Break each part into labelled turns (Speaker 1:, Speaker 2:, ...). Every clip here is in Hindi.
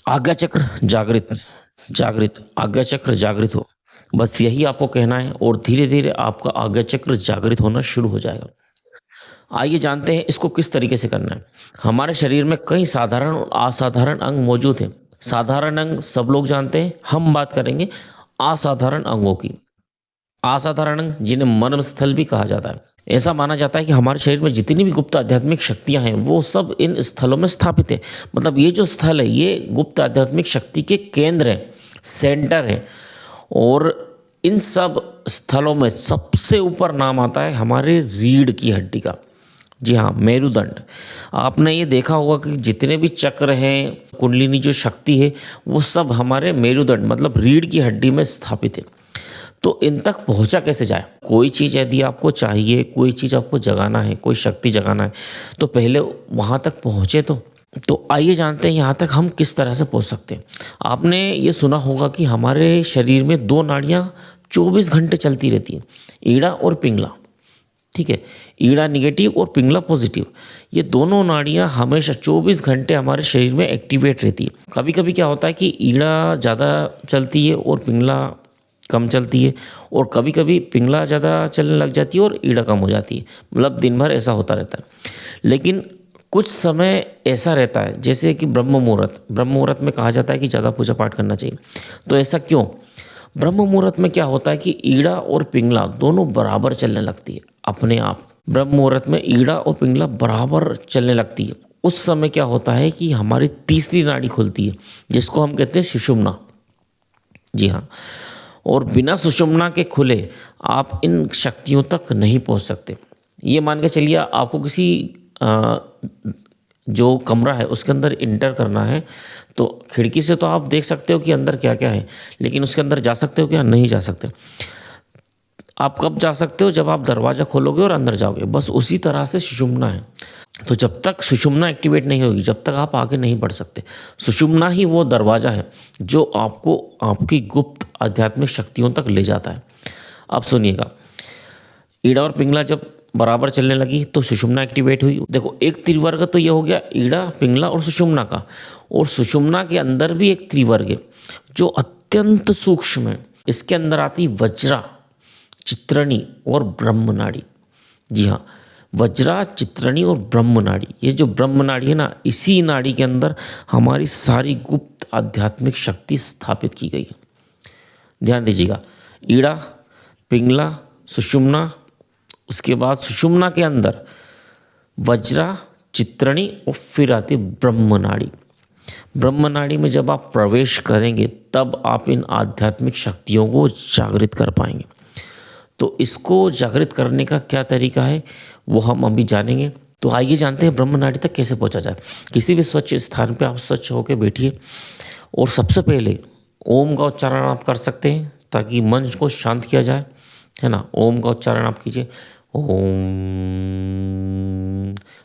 Speaker 1: आज्ञा चक्र जागृत, जागृत, आज्ञा चक्र जागृत हो। बस यही आपको कहना है और धीरे-धीरे आपका आज्ञा चक्र जागृत होना शुरू हो जाएगा। आइए जानते हैं इसको किस तरीके से करना है। हमारे शरीर में कई साधारण और असाधारण अंग मौजूद हैं। साधारण अंग सब लोग जानते हैं, हम बात करेंगे असाधारण अंगों की। असाधारण अंग जिन्हें मर्म स्थल भी कहा जाता है। ऐसा माना जाता है कि हमारे शरीर में जितनी भी गुप्त आध्यात्मिक शक्तियाँ हैं, वो सब इन स्थलों में स्थापित हैं। मतलब ये जो स्थल है, ये गुप्त आध्यात्मिक शक्ति के केंद्र हैं, सेंटर हैं। और इन सब स्थलों में सबसे ऊपर नाम आता है हमारे रीढ़ की हड्डी का। जी हाँ, मेरुदंड। आपने ये देखा होगा कि जितने भी चक्र हैं, कुंडलिनी जो शक्ति है, वो सब हमारे मेरुदंड मतलब रीढ़ की हड्डी में स्थापित है। तो इन तक पहुँचा कैसे जाए? कोई चीज़ यदि आपको चाहिए, कोई चीज़ आपको जगाना है, कोई शक्ति जगाना है, तो पहले वहाँ तक पहुँचे तो। तो आइए जानते हैं यहाँ तक हम किस तरह से पहुँच सकते हैं। आपने ये सुना होगा कि हमारे शरीर में 2 नाड़ियाँ 24 घंटे चलती रहती हैं, ईड़ा और पिंगला। ठीक है? ईड़ा नेगेटिव और पिंगला पॉजिटिव। ये दोनों नाड़ियाँ हमेशा 24 घंटे हमारे शरीर में एक्टिवेट रहती है। कभी-कभी क्या होता है कि ईड़ा ज़्यादा चलती है और पिंगला कम चलती है, और कभी-कभी पिंगला ज़्यादा चलने लग जाती है और ईड़ा कम हो जाती है। मतलब दिन भर ऐसा होता रहता है। लेकिन कुछ समय ऐसा रहता है जैसे कि ब्रह्म मुहूर्त में कहा जाता है कि ज़्यादा पूजा पाठ करना चाहिए। तो ऐसा क्यों? ब्रह्म मुहूर्त में क्या होता है कि ईड़ा और पिंगला दोनों बराबर चलने लगती है अपने आप। ब्रह्म मुहूर्त में ईड़ा और पिंगला बराबर चलने लगती है। उस समय क्या होता है कि हमारी तीसरी नाड़ी खुलती है, जिसको हम कहते हैं सुषुम्ना। जी हाँ। और बिना सुषुम्ना के खुले आप इन शक्तियों तक नहीं पहुंच सकते। ये मान के चलिए आपको किसी जो कमरा है उसके अंदर इंटर करना है, तो खिड़की से तो आप देख सकते हो कि अंदर क्या क्या है, लेकिन उसके अंदर जा सकते हो क्या? नहीं जा सकते। आप कब जा सकते हो? जब आप दरवाज़ा खोलोगे और अंदर जाओगे। बस उसी तरह से सुषुम्ना है। तो जब तक सुषुम्ना एक्टिवेट नहीं होगी, जब तक आप आगे नहीं बढ़ सकते। सुषुम्ना ही वो दरवाज़ा है जो आपको आपकी गुप्त आध्यात्मिक शक्तियों तक ले जाता है। अब सुनिएगा, ईड़ा और पिंगला जब बराबर चलने लगी तो सुषुम्ना एक्टिवेट हुई। देखो, एक त्रिवर्ग तो ये हो गया ईड़ा, पिंगला और सुषुम्ना का, और सुषुम्ना के अंदर भी एक त्रिवर्ग है जो अत्यंत सूक्ष्म है। इसके अंदर आती वज्रा, चित्रणी और ब्रह्म नाड़ी। जी हाँ, वज्रा, चित्रणी और ब्रह्म नाड़ी। ये जो ब्रह्म नाड़ी है ना, इसी नाड़ी के अंदर हमारी सारी गुप्त आध्यात्मिक शक्ति स्थापित की गई है। ध्यान दीजिएगा, ईड़ा, पिंगला, सुषुम्ना, उसके बाद सुषुम्ना के अंदर वज्रा, चित्रणी और फिर आती ब्रह्म नाड़ी। ब्रह्म नाड़ी में जब आप प्रवेश करेंगे तब आप इन आध्यात्मिक शक्तियों को जागृत कर पाएंगे। तो इसको जागृत करने का क्या तरीका है वो हम अभी जानेंगे। तो आइए जानते हैं ब्रह्म नाड़ी तक कैसे पहुंचा जाए। किसी भी स्वच्छ स्थान पे आप स्वच्छ होकर बैठिए और सबसे पहले ओम का उच्चारण आप कर सकते हैं ताकि मन को शांत किया जाए, है ना। ओम का उच्चारण आप कीजिए, ओम।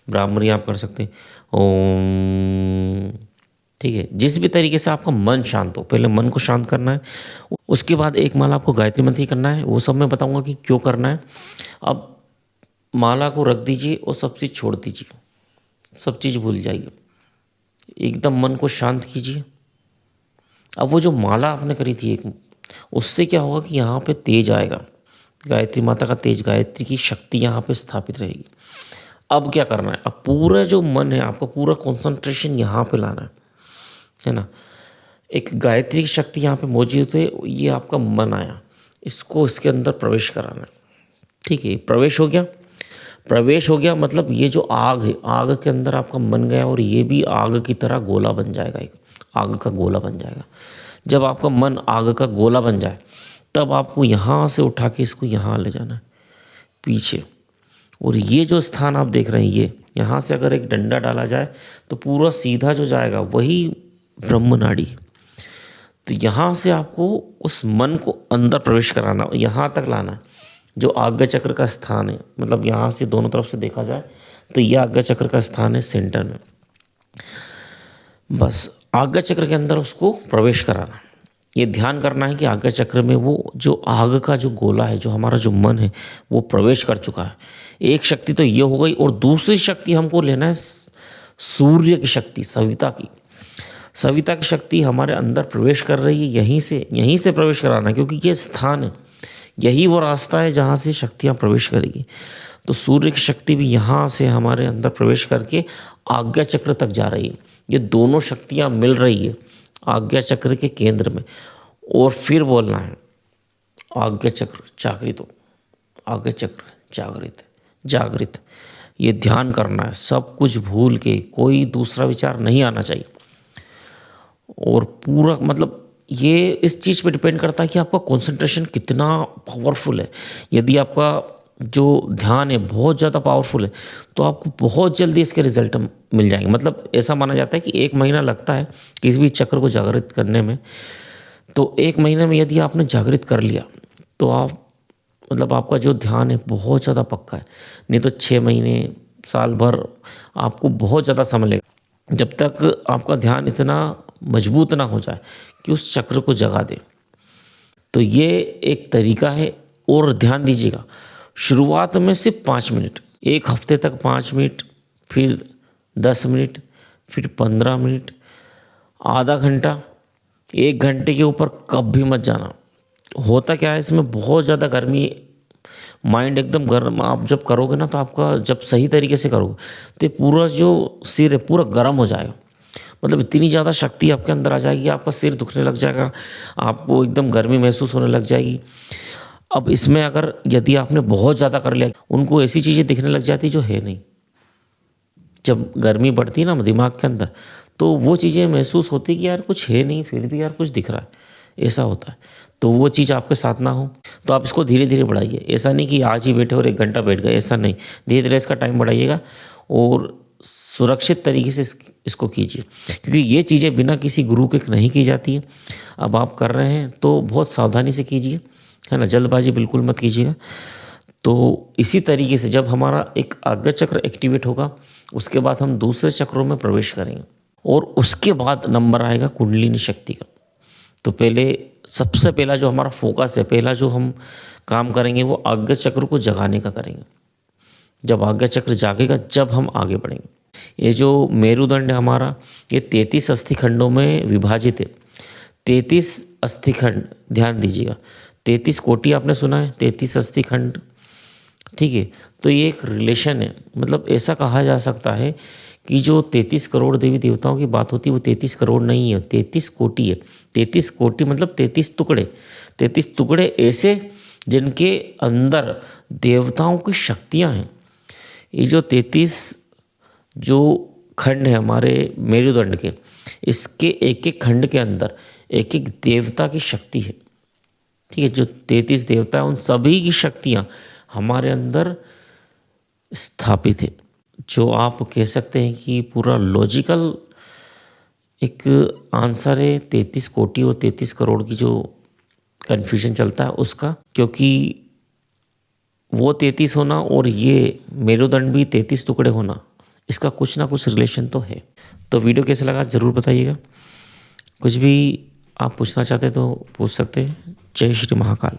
Speaker 1: ब्राह्मरी आप कर सकते हैं, ओम। ठीक है, जिस भी तरीके से आपका मन शांत हो, पहले मन को शांत करना है। उसके बाद एक माला आपको गायत्री मंत्र की करना है, वो सब मैं बताऊंगा कि क्यों करना है। अब माला को रख दीजिए और सब चीज़ छोड़ दीजिए, सब चीज़ भूल जाइए, एकदम मन को शांत कीजिए। अब वो जो माला आपने करी थी एक, उससे क्या होगा कि यहाँ पे तेज आएगा, गायत्री माता का तेज, गायत्री की शक्ति यहाँ पे स्थापित रहेगी। अब क्या करना है, अब पूरा जो मन है आपको पूरा कंसंट्रेशन यहाँ पे लाना है ना। एक गायत्री की शक्ति यहाँ पे मौजूद है, ये आपका मन आया, इसको इसके अंदर प्रवेश कराना है। ठीक है, प्रवेश हो गया। प्रवेश हो गया मतलब ये जो आग है, आग के अंदर आपका मन गया और ये भी आग की तरह गोला बन जाएगा, एक आग का गोला बन जाएगा। जब आपका मन आग का गोला बन जाए तब आपको यहाँ से उठा के इसको यहाँ ले जाना है पीछे। और ये जो स्थान आप देख रहे हैं, ये यहाँ से अगर एक डंडा डाला जाए तो पूरा सीधा जो जाएगा वही ब्रह्म नाड़ी। तो यहाँ से आपको उस मन को अंदर प्रवेश कराना, यहाँ तक लाना है जो आज्ञा चक्र का स्थान है। मतलब यहाँ से दोनों तरफ से देखा जाए तो यह आज्ञा चक्र का स्थान है सेंटर में। बस आज्ञा चक्र के अंदर उसको प्रवेश कराना। ये ध्यान करना है कि आज्ञा चक्र में वो जो आग का जो गोला है, जो हमारा जो मन है, वो प्रवेश कर चुका है। एक शक्ति तो ये हो गई, और दूसरी शक्ति हमको लेना है सूर्य की शक्ति, सविता की। सविता की शक्ति हमारे अंदर प्रवेश कर रही है, यहीं से प्रवेश कराना, क्योंकि ये स्थान है, यही वो रास्ता है जहाँ से शक्तियाँ प्रवेश करेगी। तो सूर्य की शक्ति भी यहाँ से हमारे अंदर प्रवेश करके आज्ञा चक्र तक जा रही है। ये दोनों शक्तियाँ मिल रही है आज्ञा चक्र के केंद्र में। और फिर बोलना है आज्ञा चक्र जागृत हो, आज्ञा चक्र जागृत जागृत। ये ध्यान करना है, सब कुछ भूल के, कोई दूसरा विचार नहीं आना चाहिए। और पूरा मतलब ये इस चीज़ पे डिपेंड करता है कि आपका कंसंट्रेशन कितना पावरफुल है। यदि आपका जो ध्यान है बहुत ज़्यादा पावरफुल है तो आपको बहुत जल्दी इसके रिजल्ट मिल जाएंगे। मतलब ऐसा माना जाता है कि 1 महीना लगता है किसी भी चक्र को जागृत करने में। तो 1 महीने में यदि आपने जागृत कर लिया तो आप मतलब आपका जो ध्यान है बहुत ज़्यादा पक्का है। नहीं तो 6 महीने, साल भर आपको बहुत ज़्यादा समय लगेगा जब तक आपका ध्यान इतना मजबूत ना हो जाए कि उस चक्र को जगा दे। तो ये एक तरीका है। और ध्यान दीजिएगा, शुरुआत में सिर्फ 5 मिनट, 1 हफ्ते तक 5 मिनट, फिर 10 मिनट, फिर 15 मिनट, आधा घंटा, 1 घंटे के ऊपर कभी मत जाना। होता क्या है इसमें, बहुत ज़्यादा गर्मी, माइंड एकदम गर्म। आप जब करोगे ना तो आपका, जब सही तरीके से करोगे तो ये पूरा जो सिर है पूरा गर्म हो जाएगा। मतलब इतनी ज़्यादा शक्ति आपके अंदर आ जाएगी, आपका सिर दुखने लग जाएगा, आपको एकदम गर्मी महसूस होने लग जाएगी। अब इसमें अगर यदि आपने बहुत ज़्यादा कर लिया, उनको ऐसी चीज़ें दिखने लग जाती जो है नहीं। जब गर्मी बढ़ती है ना दिमाग के अंदर, तो वो चीज़ें महसूस होती कि यार कुछ है नहीं, फिर भी यार कुछ दिख रहा है, ऐसा होता है। तो वो चीज़ आपके साथ ना हो तो आप इसको धीरे धीरे बढ़ाइए। ऐसा नहीं कि आज ही बैठे और 1 घंटा बैठ गए, ऐसा नहीं। धीरे धीरे इसका टाइम बढ़ाइएगा और सुरक्षित तरीके से इसको कीजिए, क्योंकि ये चीज़ें बिना किसी गुरु के नहीं की जाती है। अब आप कर रहे हैं तो बहुत सावधानी से कीजिए, है ना, जल्दबाजी बिल्कुल मत कीजिएगा। तो इसी तरीके से जब हमारा एक आज्ञा चक्र एक्टिवेट होगा उसके बाद हम दूसरे चक्रों में प्रवेश करेंगे और उसके बाद नंबर आएगा कुंडलिनी शक्ति का। तो सबसे पहला जो हमारा फोकस है, पहला जो हम काम करेंगे वो आज्ञा चक्र को जगाने का करेंगे। जब आज्ञा चक्र जागेगा जब हम आगे बढ़ेंगे। ये जो मेरुदंड है हमारा, ये 33 अस्थिखंडों में विभाजित है। 33 अस्थिखंड, ध्यान दीजिएगा, 33 कोटि आपने सुना है, 33 अस्थिखंड, ठीक है। तो ये एक रिलेशन है। मतलब ऐसा कहा जा सकता है कि जो 33 करोड़ देवी देवताओं की बात होती है वो 33 करोड़ नहीं है, 33 कोटि है। 33 कोटि मतलब 33 टुकड़े, 33 टुकड़े ऐसे जिनके अंदर देवताओं की शक्तियाँ हैं। ये जो 33 जो खंड है हमारे मेरुदंड के, इसके एक एक खंड के अंदर एक एक देवता की शक्ति है, ठीक है। जो 33 देवता है उन सभी की शक्तियाँ हमारे अंदर स्थापित है। जो आप कह सकते हैं कि पूरा लॉजिकल एक आंसर है 33 कोटि और 33 करोड़ की जो कन्फ्यूजन चलता है उसका, क्योंकि वो 33 होना और ये मेरुदंड भी 33 टुकड़े होना, इसका कुछ ना कुछ रिलेशन तो है। तो वीडियो कैसा लगा ज़रूर बताइएगा। कुछ भी आप पूछना चाहते तो पूछ सकते हैं। जय श्री महाकाल।